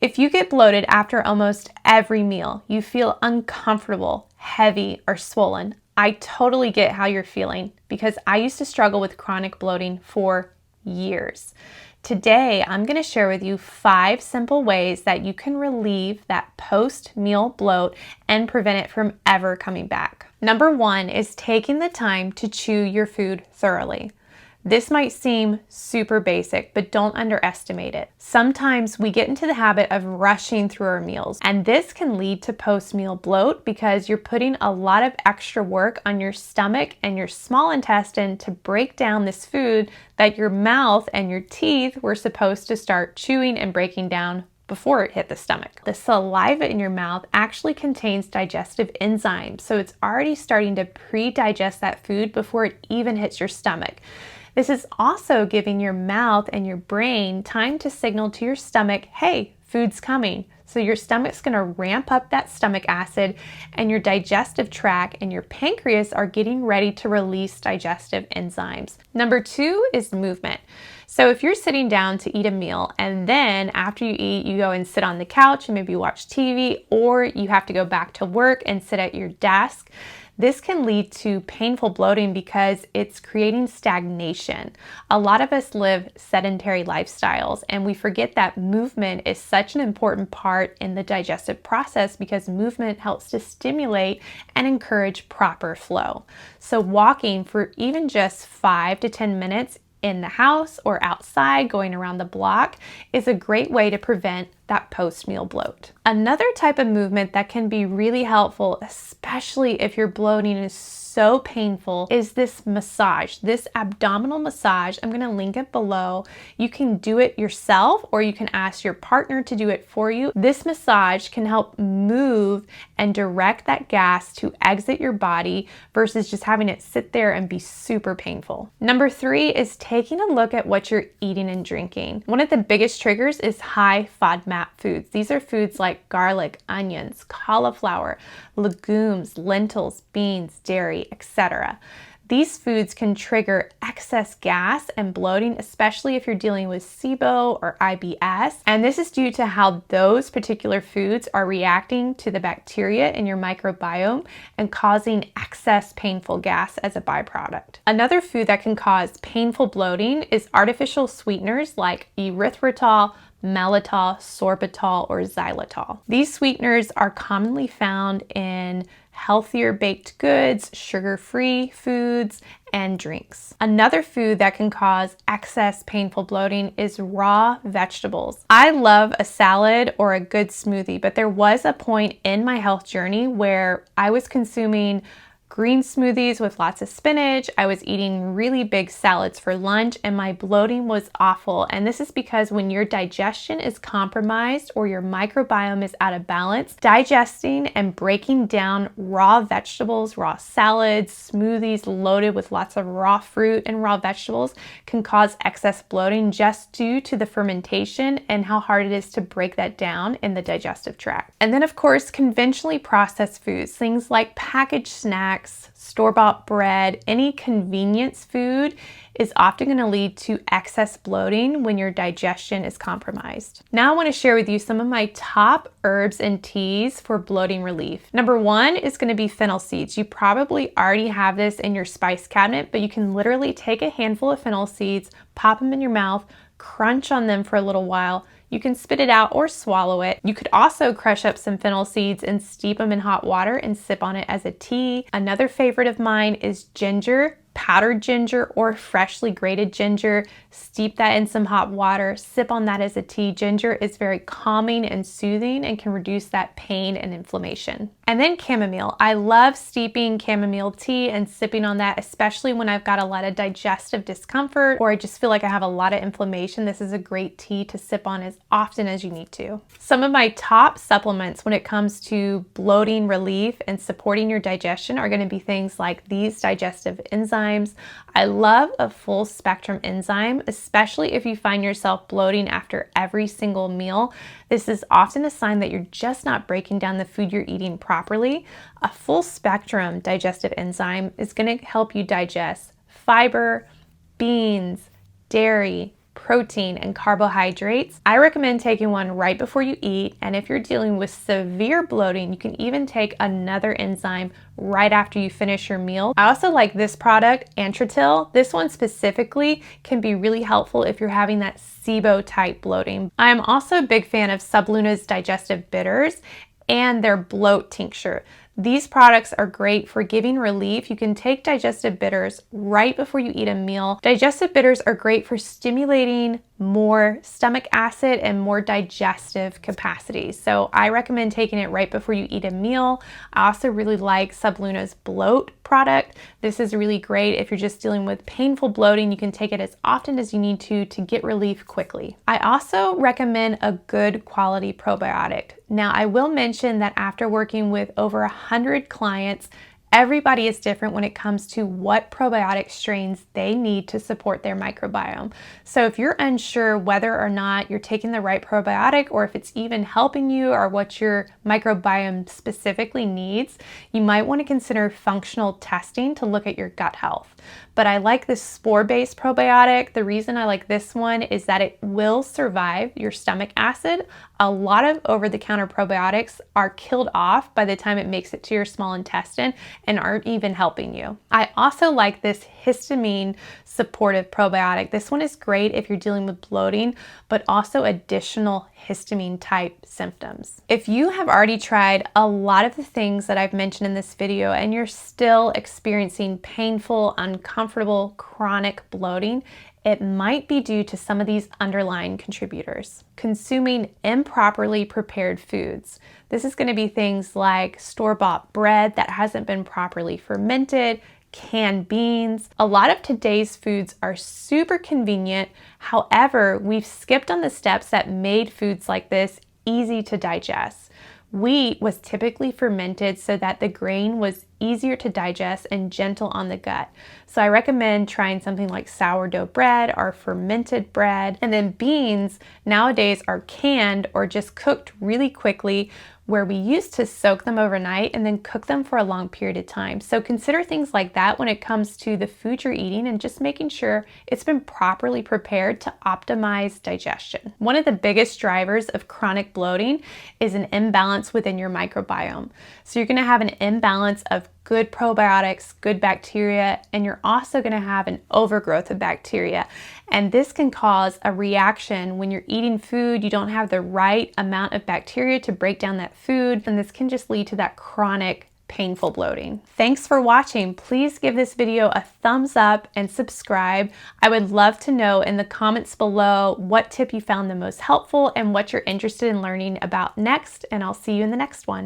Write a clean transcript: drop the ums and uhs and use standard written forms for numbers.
If you get bloated after almost every meal, you feel uncomfortable, heavy, or swollen, I totally get how you're feeling because I used to struggle with chronic bloating for years. Today, I'm going to share with you 5 simple ways that you can relieve that post-meal bloat and prevent it from ever coming back. Number 1 is taking the time to chew your food thoroughly. This might seem super basic, but don't underestimate it. Sometimes we get into the habit of rushing through our meals, and this can lead to post-meal bloat because you're putting a lot of extra work on your stomach and your small intestine to break down this food that your mouth and your teeth were supposed to start chewing and breaking down before it hit the stomach. The saliva in your mouth actually contains digestive enzymes, so it's already starting to pre-digest that food before it even hits your stomach. This is also giving your mouth and your brain time to signal to your stomach, hey, food's coming. So your stomach's gonna ramp up that stomach acid, and your digestive tract and your pancreas are getting ready to release digestive enzymes. Number 2 is movement. So if you're sitting down to eat a meal and then after you eat, you go and sit on the couch and maybe watch TV, or you have to go back to work and sit at your desk, this can lead to painful bloating because it's creating stagnation. A lot of us live sedentary lifestyles, and we forget that movement is such an important part in the digestive process because movement helps to stimulate and encourage proper flow. So walking for even just 5 to 10 minutes in the house or outside going around the block is a great way to prevent that post-meal bloat. Another type of movement that can be really helpful, especially if your bloating is so painful, is this massage, this abdominal massage. I'm gonna link it below. You can do it yourself or you can ask your partner to do it for you. This massage can help move and direct that gas to exit your body versus just having it sit there and be super painful. Number 3 is taking a look at what you're eating and drinking. One of the biggest triggers is high FODMAP foods. These are foods like garlic, onions, cauliflower, legumes, lentils, beans, dairy, etc. These foods can trigger excess gas and bloating, especially if you're dealing with SIBO or IBS. And this is due to how those particular foods are reacting to the bacteria in your microbiome and causing excess painful gas as a byproduct. Another food that can cause painful bloating is artificial sweeteners like erythritol, maltitol, sorbitol, or xylitol. These sweeteners are commonly found in healthier baked goods, sugar-free foods, and drinks. Another food that can cause excess painful bloating is raw vegetables. I love a salad or a good smoothie, but there was a point in my health journey where I was consuming green smoothies with lots of spinach. I was eating really big salads for lunch and my bloating was awful. And this is because when your digestion is compromised or your microbiome is out of balance, digesting and breaking down raw vegetables, raw salads, smoothies loaded with lots of raw fruit and raw vegetables can cause excess bloating just due to the fermentation and how hard it is to break that down in the digestive tract. And then of course, conventionally processed foods, things like packaged snacks, store-bought bread, any convenience food is often going to lead to excess bloating when your digestion is compromised. Now I want to share with you some of my top herbs and teas for bloating relief. Number 1 is going to be fennel seeds. You probably already have this in your spice cabinet, but you can literally take a handful of fennel seeds, pop them in your mouth, crunch on them for a little while. You can spit it out or swallow it. You could also crush up some fennel seeds and steep them in hot water and sip on it as a tea. Another favorite of mine is ginger. Powdered ginger or freshly grated ginger. Steep that in some hot water, sip on that as a tea. Ginger is very calming and soothing and can reduce that pain and inflammation. And then chamomile. I love steeping chamomile tea and sipping on that, especially when I've got a lot of digestive discomfort or I just feel like I have a lot of inflammation. This is a great tea to sip on as often as you need to. Some of my top supplements when it comes to bloating relief and supporting your digestion are going to be things like these digestive enzymes. I love a full spectrum enzyme, especially if you find yourself bloating after every single meal. This is often a sign that you're just not breaking down the food you're eating properly. A full spectrum digestive enzyme is going to help you digest fiber, beans, dairy, protein and carbohydrates. I recommend taking one right before you eat, and if you're dealing with severe bloating, you can even take another enzyme right after you finish your meal. I also like this product, Atrantil. This one specifically can be really helpful if you're having that SIBO type bloating. I'm also a big fan of Subluna's Digestive bitters and their Bloat tincture. These products are great for giving relief. You can take digestive bitters right before you eat a meal. Digestive bitters are great for stimulating more stomach acid and more digestive capacity. So I recommend taking it right before you eat a meal. I also really like Subluna's Bloat product. This is really great if you're just dealing with painful bloating. You can take it as often as you need to get relief quickly. I also recommend a good quality probiotic. Now, I will mention that after working with over 100 clients, everybody is different when it comes to what probiotic strains they need to support their microbiome. So if you're unsure whether or not you're taking the right probiotic or if it's even helping you or what your microbiome specifically needs, you might want to consider functional testing to look at your gut health. But I like this spore-based probiotic. The reason I like this one is that it will survive your stomach acid. A lot of over-the-counter probiotics are killed off by the time it makes it to your small intestine and aren't even helping you. I also like this histamine supportive probiotic. This one is great if you're dealing with bloating, but also additional histamine type symptoms. If you have already tried a lot of the things that I've mentioned in this video and you're still experiencing painful, uncomfortable, chronic bloating, it might be due to some of these underlying contributors. Consuming improperly prepared foods. This is going to be things like store-bought bread that hasn't been properly fermented, canned beans. A lot of today's foods are super convenient. However, we've skipped on the steps that made foods like this easy to digest. Wheat was typically fermented so that the grain was easier to digest and gentle on the gut. So I recommend trying something like sourdough bread or fermented bread. And then beans nowadays are canned or just cooked really quickly, where we used to soak them overnight and then cook them for a long period of time. So consider things like that when it comes to the food you're eating and just making sure it's been properly prepared to optimize digestion. One of the biggest drivers of chronic bloating is an imbalance within your microbiome. So you're gonna have an imbalance of good probiotics, good bacteria, and you're also going to have an overgrowth of bacteria. And this can cause a reaction when you're eating food. You don't have the right amount of bacteria to break down that food, and this can just lead to that chronic painful bloating. Thanks for watching. Please give this video a thumbs up and subscribe. I would love to know in the comments below what tip you found the most helpful and what you're interested in learning about next, and I'll see you in the next one.